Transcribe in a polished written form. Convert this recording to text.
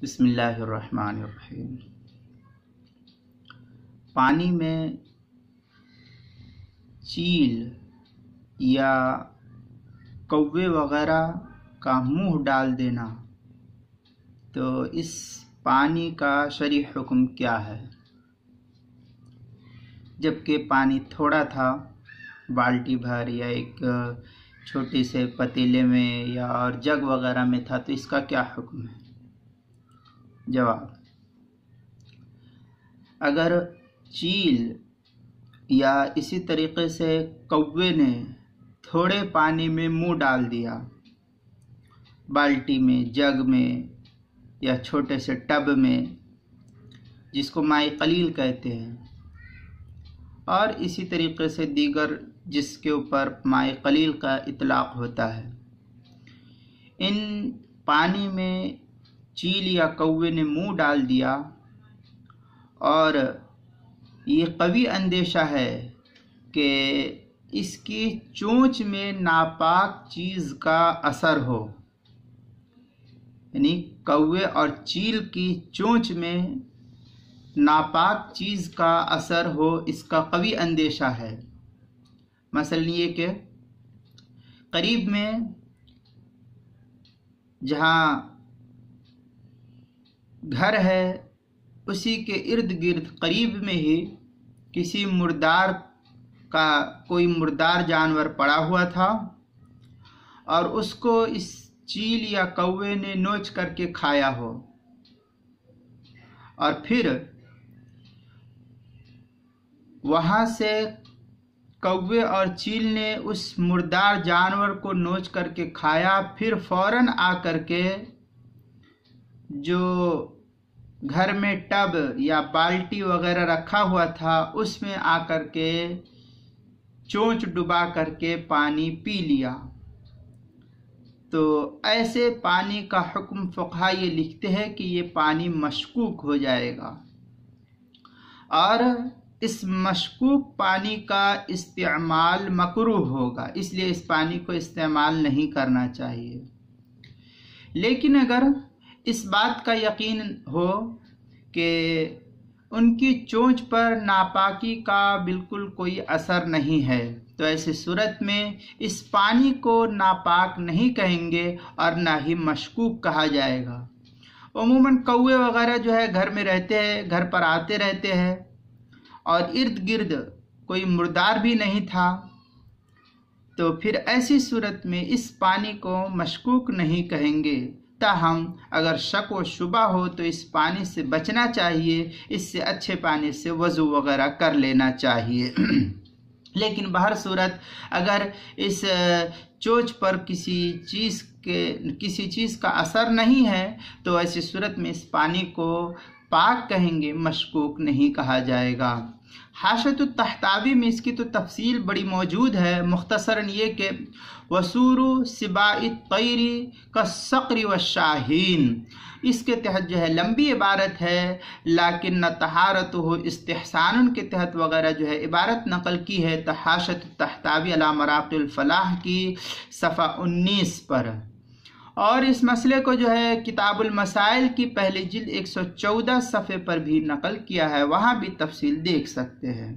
بسم اللہ الرحمن الرحیم۔ پانی میں چیل یا کوے وغیرہ کا منہ ڈال دینا، تو اس پانی کا شرعی حکم کیا ہے؟ جبکہ پانی تھوڑا تھا، بالٹی بھر یا ایک چھوٹے سے پتیلے میں یا اور جگ وغیرہ میں تھا، تو اس کا کیا حکم ہے؟ جواب: اگر چیل یا اسی طریقے سے کوے نے تھوڑے پانی میں منہ ڈال دیا، بالٹی میں، جگ میں یا چھوٹے سے ٹب میں، جس کو ماء قلیل کہتے ہیں، اور اسی طریقے سے دیگر جس کے اوپر ماء قلیل کا اطلاق ہوتا ہے، ان پانی میں چیل یا کوے نے منہ ڈال دیا اور یہ قوی اندیشہ ہے کہ اس کی چونچ میں ناپاک چیز کا اثر ہو، یعنی کوے اور چیل کی چونچ میں ناپاک چیز کا اثر ہو، اس کا قوی اندیشہ ہے۔ مثلا یہ کہ قریب میں جہاں گھر ہے اسی کے ارد گرد قریب میں ہی کسی مردار کا کوئی مردار جانور پڑا ہوا تھا اور اس کو اس چیل یا کوے نے نوچ کر کے کھایا ہو، اور پھر وہاں سے کوے اور چیل نے اس مردار جانور کو نوچ کر کے کھایا، پھر فوراً آ کر کے جو گھر میں ٹب یا بالٹی وغیرہ رکھا ہوا تھا اس میں آ کر کے چونچ ڈبا کر کے پانی پی لیا، تو ایسے پانی کا حکم فقہا یہ لکھتے ہیں کہ یہ پانی مشکوک ہو جائے گا، اور اس مشکوک پانی کا استعمال مکروہ ہوگا، اس لیے اس پانی کو استعمال نہیں کرنا چاہیے۔ لیکن اگر اس بات کا یقین ہو کہ ان کی چونچ پر ناپاکی کا بالکل کوئی اثر نہیں ہے، تو ایسی صورت میں اس پانی کو ناپاک نہیں کہیں گے اور نہ ہی مشکوک کہا جائے گا۔ عموماً کوے وغیرہ جو ہے گھر میں رہتے ہیں، گھر پر آتے رہتے ہیں، اور ارد گرد کوئی مردار بھی نہیں تھا، تو پھر ایسی صورت میں اس پانی کو مشکوک نہیں کہیں گے۔ تاہم اگر شک و شبہ ہو تو اس پانی سے بچنا چاہیے، اس سے اچھے پانی سے وضو وغیرہ کر لینا چاہیے۔ لیکن بہر صورت اگر اس چونچ پر کسی چیز کا اثر نہیں ہے تو ایسی صورت میں اس پانی کو پاک کہیں گے، مشکوک نہیں کہا جائے گا۔ حاشیۃ الطحطاوی میں اس کی تو تفصیل بڑی موجود ہے، مختصراً یہ کہ وسور سباع الطیر کالصقر والشاہین، اس کے تحت جو ہے لمبی عبارت ہے، لیکن طہارتہ استحسان کے تحت وغیرہ جو ہے عبارت نقل کی ہے حاشیۃ الطحطاوی علی مراقی الفلاح کی صفحہ 19 پر، اور اس مسئلے کو جو ہے کتاب المسائل کی پہلی جلد 114 صفحے پر بھی نقل کیا ہے، وہاں بھی تفصیل دیکھ سکتے ہیں۔